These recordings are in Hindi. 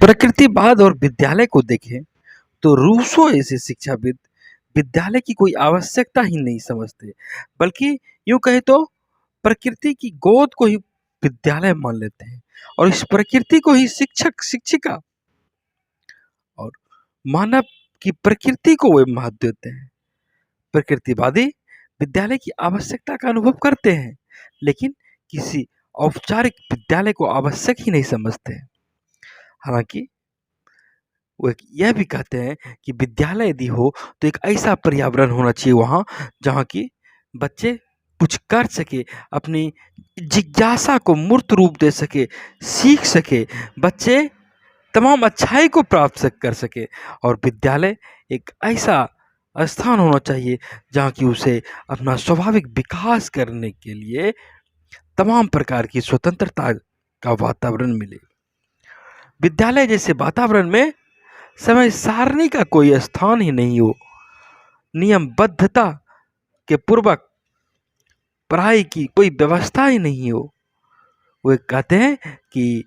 प्रकृतिवाद और विद्यालय को देखें तो रूसो ऐसे शिक्षाविद विद्यालय की कोई आवश्यकता ही नहीं समझते, बल्कि यूं कहे तो प्रकृति की गोद को ही विद्यालय मान लेते हैं और इस प्रकृति को ही शिक्षक शिक्षिका और मानव की प्रकृति को वे महत्व देते हैं। प्रकृतिवादी विद्यालय की आवश्यकता का अनुभव करते हैं, लेकिन किसी औपचारिक विद्यालय को आवश्यक ही नहीं समझते हैं। हालांकि वो यह भी कहते हैं कि विद्यालय यदि हो तो एक ऐसा पर्यावरण होना चाहिए वहाँ जहाँ की बच्चे कुछ कर सके, अपनी जिज्ञासा को मूर्त रूप दे सके, सीख सके, बच्चे तमाम अच्छाई को प्राप्त कर सके। और विद्यालय एक ऐसा स्थान होना चाहिए जहाँ की उसे अपना स्वाभाविक विकास करने के लिए तमाम प्रकार की स्वतंत्रता का वातावरण मिले। विद्यालय जैसे वातावरण में समय सारणी का कोई स्थान ही नहीं हो, नियमबद्धता के पूर्वक पढ़ाई की कोई व्यवस्था ही नहीं हो। वे कहते हैं कि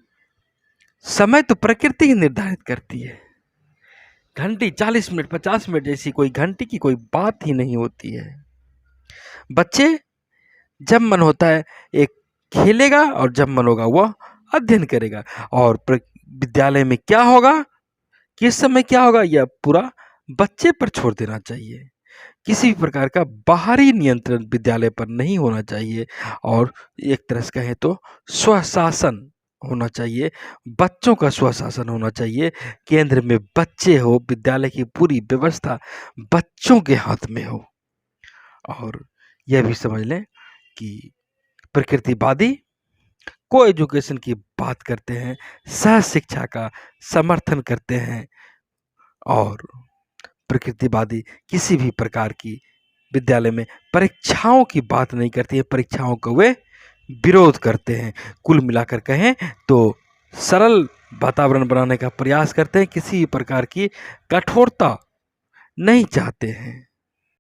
समय तो प्रकृति ही निर्धारित करती है। घंटी 40 मिनट 50 मिनट जैसी कोई घंटी की कोई बात ही नहीं होती है। बच्चे जब मन होता है एक खेलेगा और जब मन होगा वह अध्ययन करेगा। और विद्यालय में क्या होगा, किस समय क्या होगा, यह पूरा बच्चे पर छोड़ देना चाहिए। किसी भी प्रकार का बाहरी नियंत्रण विद्यालय पर नहीं होना चाहिए और एक तरह से कहें तो स्वशासन होना चाहिए, बच्चों का स्वशासन होना चाहिए। केंद्र में बच्चे हो, विद्यालय की पूरी व्यवस्था बच्चों के हाथ में हो। और यह भी समझ लें कि प्रकृतिवादी को एजुकेशन की बात करते हैं, सह शिक्षा का समर्थन करते हैं और प्रकृतिवादी किसी भी प्रकार की विद्यालय में परीक्षाओं की बात नहीं करती है, परीक्षाओं को वे विरोध करते हैं। कुल मिलाकर कहें तो सरल वातावरण बनाने का प्रयास करते हैं, किसी प्रकार की कठोरता नहीं चाहते हैं।